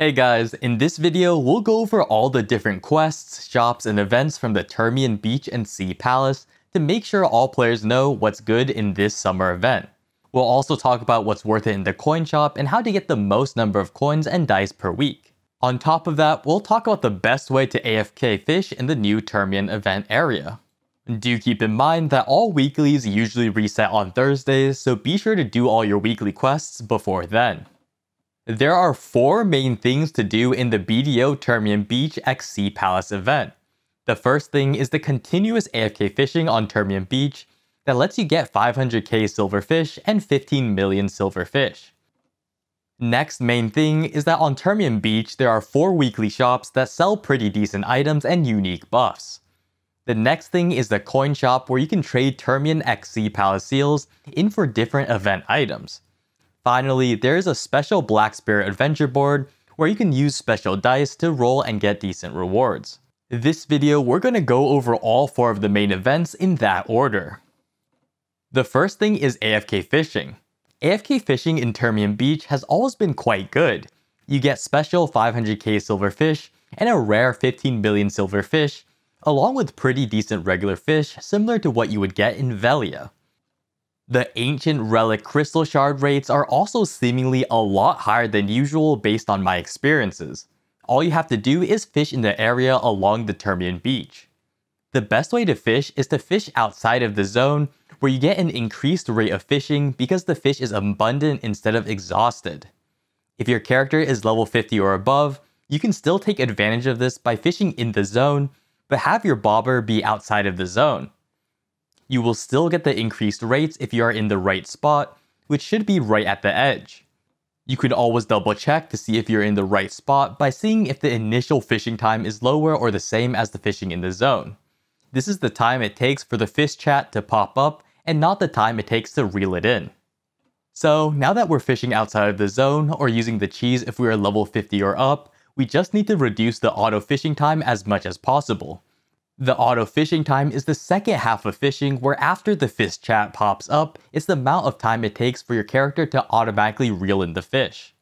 Hey guys, in this video, we'll go over all the different quests, shops, and events from the Terrmian Beach and Sea Palace to make sure all players know what's good in this summer event. We'll also talk about what's worth it in the coin shop and how to get the most number of coins and dice per week. On top of that, we'll talk about the best way to AFK fish in the new Terrmian event area. Do keep in mind that all weeklies usually reset on Thursdays, so be sure to do all your weekly quests before then. There are 4 main things to do in the BDO Terrmian Beach x Sea Palace event. The first thing is the continuous AFK fishing on Terrmian Beach that lets you get 500k silverfish and 15 million silverfish. Next main thing is that on Terrmian Beach there are 4 weekly shops that sell pretty decent items and unique buffs. The next thing is the coin shop where you can trade Terrmian x Sea Palace seals in for different event items. Finally, there is a special Black Spirit adventure board where you can use special dice to roll and get decent rewards. This video, we're going to go over all 4 of the main events in that order. The first thing is AFK fishing. AFK fishing in Terrmian Beach has always been quite good. You get special 500k silverfish and a rare 15 billion silverfish, along with pretty decent regular fish similar to what you would get in Velia. The ancient relic crystal shard rates are also seemingly a lot higher than usual based on my experiences. All you have to do is fish in the area along the Terrmian Beach. The best way to fish is to fish outside of the zone where you get an increased rate of fishing because the fish is abundant instead of exhausted. If your character is level 50 or above, you can still take advantage of this by fishing in the zone, but have your bobber be outside of the zone. You will still get the increased rates if you are in the right spot, which should be right at the edge. You can always double check to see if you're in the right spot by seeing if the initial fishing time is lower or the same as the fishing in the zone. This is the time it takes for the fish chat to pop up and not the time it takes to reel it in. So now that we're fishing outside of the zone or using the cheese if we are level 50 or up, we just need to reduce the auto fishing time as much as possible. The auto fishing time is the second half of fishing where after the fish chat pops up, it's the amount of time it takes for your character to automatically reel in the fish.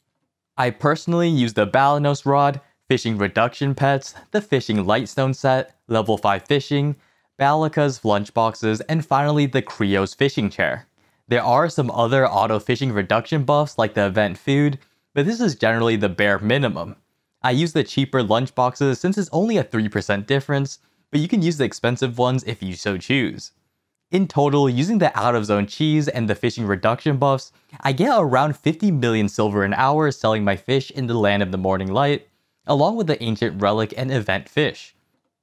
I personally use the Balanos rod, fishing reduction pets, the fishing lightstone set, level 5 fishing, Balika's lunchboxes, and finally the Creo's fishing chair. There are some other auto fishing reduction buffs like the event food, but this is generally the bare minimum. I use the cheaper lunchboxes since it's only a 3% difference, but you can use the expensive ones if you so choose. In total, using the out of zone cheese and the fishing reduction buffs, I get around 50 million silver an hour selling my fish in the land of the morning light, along with the ancient relic and event fish.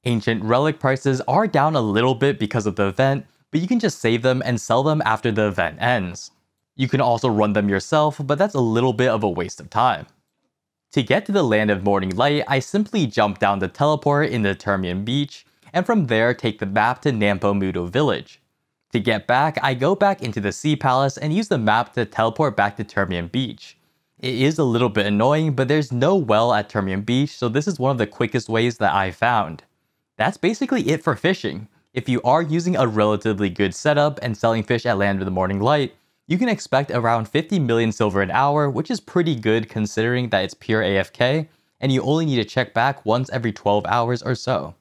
Ancient relic prices are down a little bit because of the event, but you can just save them and sell them after the event ends. You can also run them yourself, but that's a little bit of a waste of time. To get to the land of morning light, I simply jump down the teleport in the Terrmian Beach, and from there take the map to Nampo Mudo village. To get back, I go back into the Sea Palace and use the map to teleport back to Terrmian Beach. It is a little bit annoying, but there's no well at Terrmian Beach, so this is one of the quickest ways that I found. That's basically it for fishing. If you are using a relatively good setup and selling fish at Land of the Morning Light, you can expect around 50 million silver an hour, which is pretty good considering that it's pure AFK, and you only need to check back once every 12 hours or so.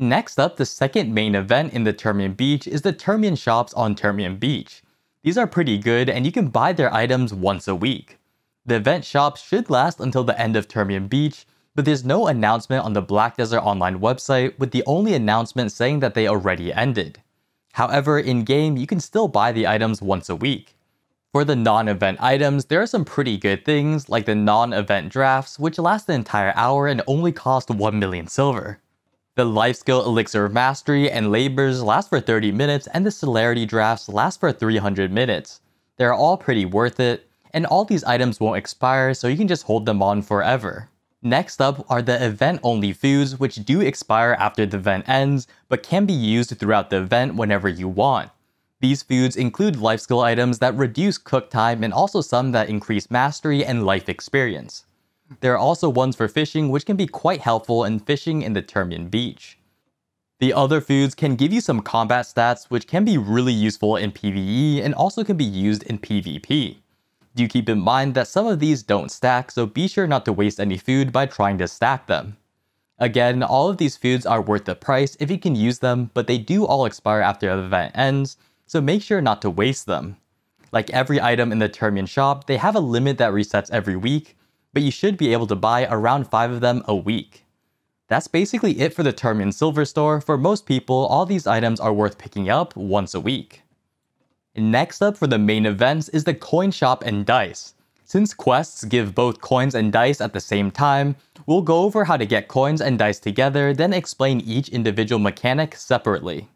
Next up, the second main event in the Terrmian Beach is the Terrmian shops on Terrmian Beach. These are pretty good and you can buy their items once a week. The event shops should last until the end of Terrmian Beach, but there's no announcement on the Black Desert Online website with the only announcement saying that they already ended. However, in-game, you can still buy the items once a week. For the non-event items, there are some pretty good things like the non-event drafts, which last the entire hour and only cost 1 million silver. The life skill elixir of mastery and labors last for 30 minutes and the celerity drafts last for 300 minutes. They're all pretty worth it, and all these items won't expire so you can just hold them on forever. Next up are the event only foods which do expire after the event ends but can be used throughout the event whenever you want. These foods include life skill items that reduce cook time and also some that increase mastery and life experience. There are also ones for fishing which can be quite helpful in fishing in the Terrmian Beach. The other foods can give you some combat stats which can be really useful in PvE and also can be used in PvP. Do keep in mind that some of these don't stack, so be sure not to waste any food by trying to stack them. Again, all of these foods are worth the price if you can use them, but they do all expire after the event ends, so make sure not to waste them. Like every item in the Terrmian shop, they have a limit that resets every week, but you should be able to buy around 5 of them a week. That's basically it for the Terrmian Silver Store. For most people, all these items are worth picking up once a week. Next up for the main events is the coin shop and dice. Since quests give both coins and dice at the same time, we'll go over how to get coins and dice together, then explain each individual mechanic separately.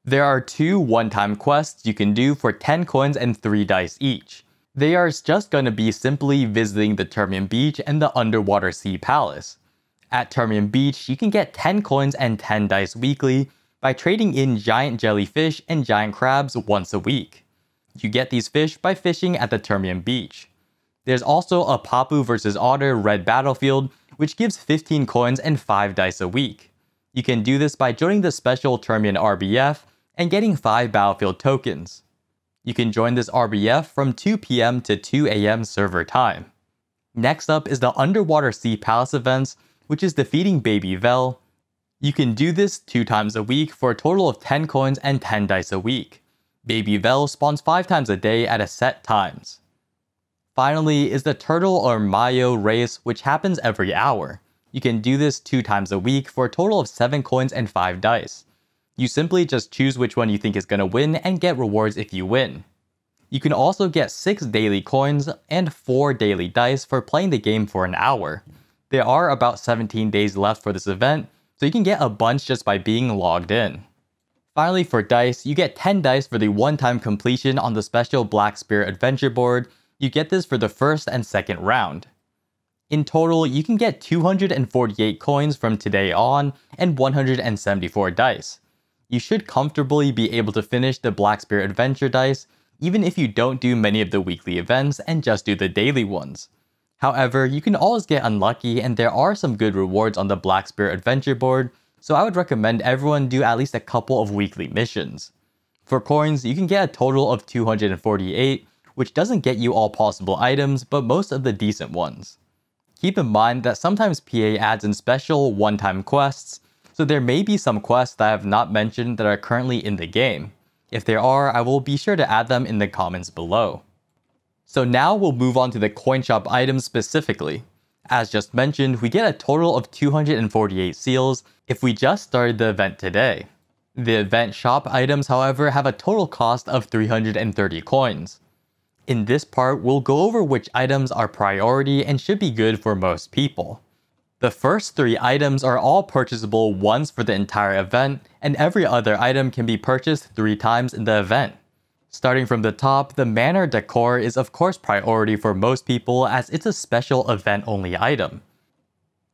There are 2 one-time quests you can do for 10 coins and 3 dice each. They are just going to be simply visiting the Terrmian Beach and the underwater sea palace. At Terrmian Beach, you can get 10 coins and 10 dice weekly by trading in giant jellyfish and giant crabs once a week. You get these fish by fishing at the Terrmian Beach. There's also a Papu vs Otter red battlefield, which gives 15 coins and 5 dice a week. You can do this by joining the special Terrmian RBF and getting 5 battlefield tokens. You can join this RBF from 2 PM to 2 AM server time. Next up is the Underwater Sea Palace events, which is defeating Baby Vell. You can do this 2 times a week for a total of 10 coins and 10 dice a week. Baby Vell spawns 5 times a day at a set times. Finally is the Turtle or Mayo race, which happens every hour. You can do this 2 times a week for a total of 7 coins and 5 dice. You simply just choose which one you think is going to win and get rewards if you win. You can also get 6 daily coins and 4 daily dice for playing the game for an hour. There are about 17 days left for this event, so you can get a bunch just by being logged in. Finally for dice, you get 10 dice for the one-time completion on the special Black Spirit Adventure board. You get this for the first and second round. In total, you can get 248 coins from today on and 174 dice. You should comfortably be able to finish the Black Spirit Adventure dice, even if you don't do many of the weekly events and just do the daily ones. However, you can always get unlucky and there are some good rewards on the Black Spirit Adventure board, so I would recommend everyone do at least a couple of weekly missions. For coins, you can get a total of 248, which doesn't get you all possible items, but most of the decent ones. Keep in mind that sometimes PA adds in special one-time quests, so there may be some quests that I have not mentioned that are currently in the game. If there are, I will be sure to add them in the comments below. So now we'll move on to the coin shop items specifically. As just mentioned, we get a total of 248 seals if we just started the event today. The event shop items, however, have a total cost of 330 coins. In this part, we'll go over which items are priority and should be good for most people. The first 3 items are all purchasable once for the entire event, and every other item can be purchased 3 times in the event. Starting from the top, the Manor Decor is of course priority for most people as it's a special event-only item.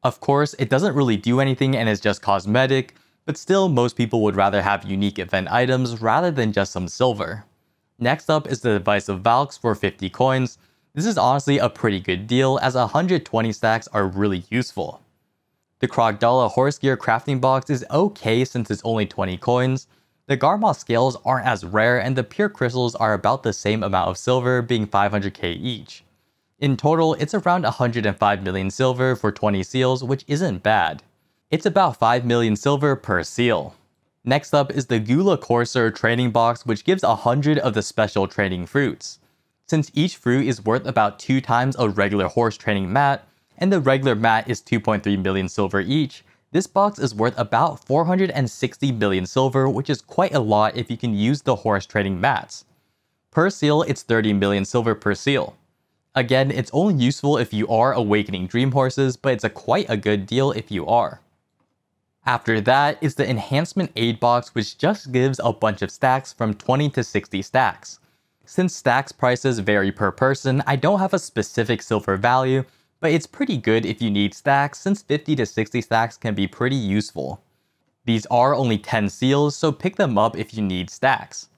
Of course, it doesn't really do anything and is just cosmetic, but still most people would rather have unique event items rather than just some silver. Next up is the Device of Valks for 50 coins. This is honestly a pretty good deal as 120 stacks are really useful. The Krogdala Horse Gear crafting box is okay since it's only 20 coins. The Garmoth scales aren't as rare and the pure crystals are about the same amount of silver, being 500k each. In total, it's around 105 million silver for 20 seals, which isn't bad. It's about 5 million silver per seal. Next up is the Gula Courser training box, which gives 100 of the special training fruits. Since each fruit is worth about 2 times a regular horse training mat, and the regular mat is 2.3 million silver each, this box is worth about 460 million silver, which is quite a lot if you can use the horse training mats. Per seal, it's 30 million silver per seal. Again, it's only useful if you are awakening dream horses, but it's quite a good deal if you are. After that is the enhancement aid box, which just gives a bunch of stacks from 20 to 60 stacks. Since stacks prices vary per person, I don't have a specific silver value, but it's pretty good if you need stacks since 50 to 60 stacks can be pretty useful. These are only 10 seals, so pick them up if you need stacks.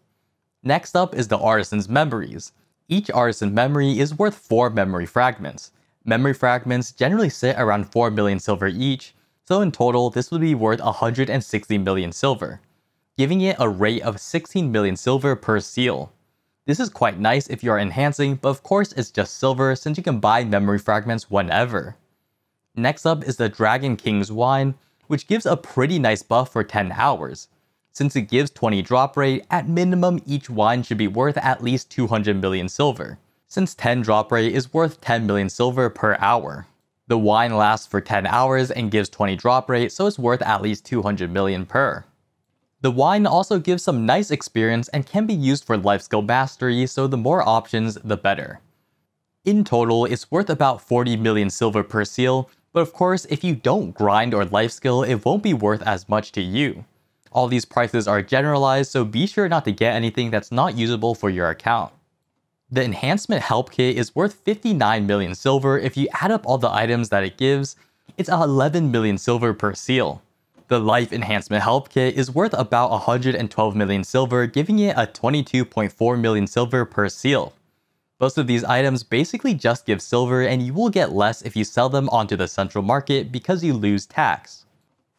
Next up is the Artisan's Memories. Each Artisan Memory is worth 4 memory fragments. Memory fragments generally sit around 4 million silver each, so in total this would be worth 160 million silver, giving it a rate of 16 million silver per seal. This is quite nice if you are enhancing, but of course it's just silver since you can buy memory fragments whenever. Next up is the Dragon King's Wine, which gives a pretty nice buff for 10 hours. Since it gives 20 drop rate, at minimum each wine should be worth at least 200 million silver, since 10 drop rate is worth 10 million silver per hour. The wine lasts for 10 hours and gives 20 drop rate, so it's worth at least 200 million per. The wine also gives some nice experience and can be used for life skill mastery, so the more options, the better. In total, it's worth about 40 million silver per seal, but of course, if you don't grind or life skill, it won't be worth as much to you. All these prices are generalized, so be sure not to get anything that's not usable for your account. The Enhancement Help Kit is worth 59 million silver. If you add up all the items that it gives, it's 11 million silver per seal. The Life Enhancement Help Kit is worth about 112 million silver, giving it a 22.4 million silver per seal. Most of these items basically just give silver, and you will get less if you sell them onto the central market because you lose tax.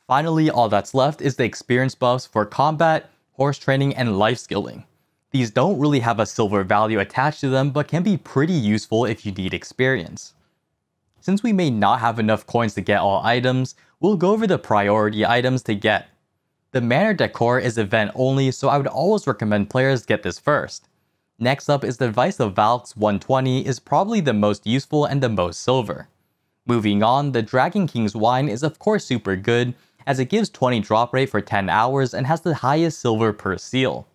Finally, all that's left is the experience buffs for combat, horse training, and life skilling. These don't really have a silver value attached to them, but can be pretty useful if you need experience. Since we may not have enough coins to get all items, we'll go over the priority items to get. The Manor Decor is event only, so I would always recommend players get this first. Next up is the Vice of Valks 120 is probably the most useful and the most silver. Moving on, the Dragon King's Wine is of course super good, as it gives 20 drop rate for 10 hours and has the highest silver per seal.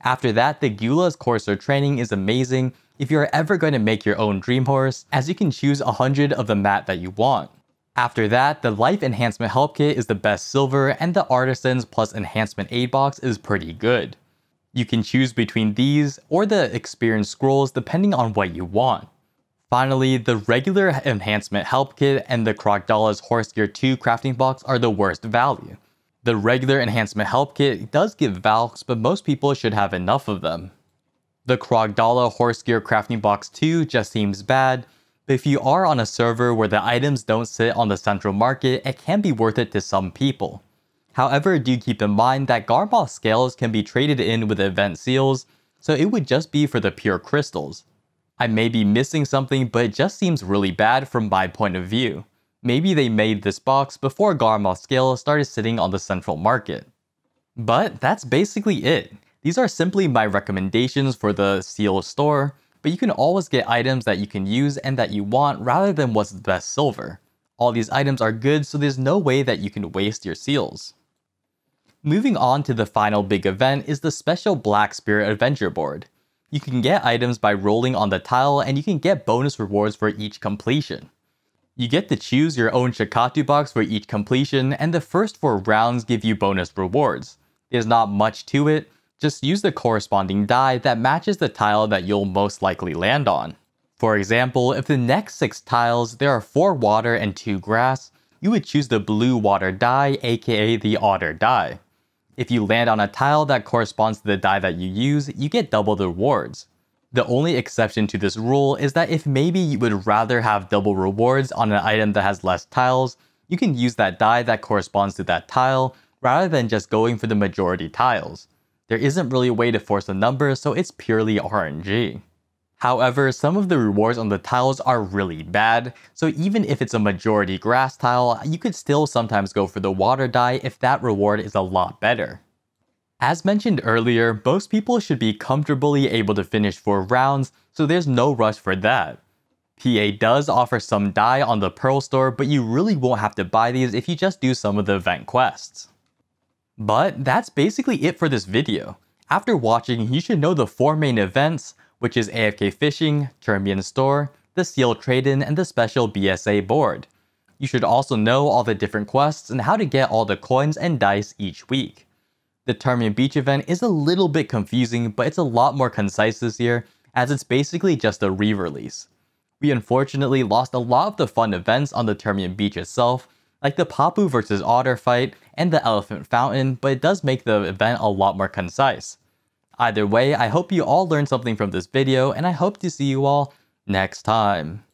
After that, the Gula's Courser Training is amazing if you are ever going to make your own dream horse, as you can choose 100 of the mat that you want. After that, the Life Enhancement Help Kit is the best silver, and the Artisans plus Enhancement Aid Box is pretty good. You can choose between these or the Experience Scrolls depending on what you want. Finally, the regular Enhancement Help Kit and the Krogdala's Horse Gear 2 crafting box are the worst value. The regular Enhancement Help Kit does give Valks, but most people should have enough of them. The Krogdala Horse Gear crafting box 2 just seems bad, but if you are on a server where the items don't sit on the central market, it can be worth it to some people. However, do keep in mind that Garmoth scales can be traded in with event seals, so it would just be for the pure crystals. I may be missing something, but it just seems really bad from my point of view. Maybe they made this box before Garmoth scale started sitting on the central market. But that's basically it. These are simply my recommendations for the seal store, but you can always get items that you can use and that you want rather than what's the best silver. All these items are good, so there's no way that you can waste your seals. Moving on to the final big event is the special Black Spirit Adventure board. You can get items by rolling on the tile, and you can get bonus rewards for each completion. You get to choose your own Shikatu box for each completion, and the first 4 rounds give you bonus rewards. There's not much to it, just use the corresponding die that matches the tile that you'll most likely land on. For example, if the next 6 tiles there are 4 water and 2 grass, you would choose the blue water die, aka the Otter die. If you land on a tile that corresponds to the die that you use, you get double the rewards. The only exception to this rule is that if maybe you would rather have double rewards on an item that has less tiles, you can use that die that corresponds to that tile, rather than just going for the majority tiles. There isn't really a way to force a number, so it's purely RNG. However, some of the rewards on the tiles are really bad, so even if it's a majority grass tile, you could still sometimes go for the water die if that reward is a lot better. As mentioned earlier, most people should be comfortably able to finish 4 rounds, so there's no rush for that. PA does offer some die on the Pearl store, but you really won't have to buy these if you just do some of the event quests. But that's basically it for this video. After watching, you should know the 4 main events, which is AFK Fishing, Terrmian Store, the Seal Trade-In, and the special BSA board. You should also know all the different quests and how to get all the coins and dice each week. The Terrmian Beach event is a little bit confusing, but it's a lot more concise this year, as it's basically just a re-release. We unfortunately lost a lot of the fun events on the Terrmian Beach itself, like the Papu vs Otter fight and the Elephant Fountain, but it does make the event a lot more concise. Either way, I hope you all learned something from this video, and I hope to see you all next time.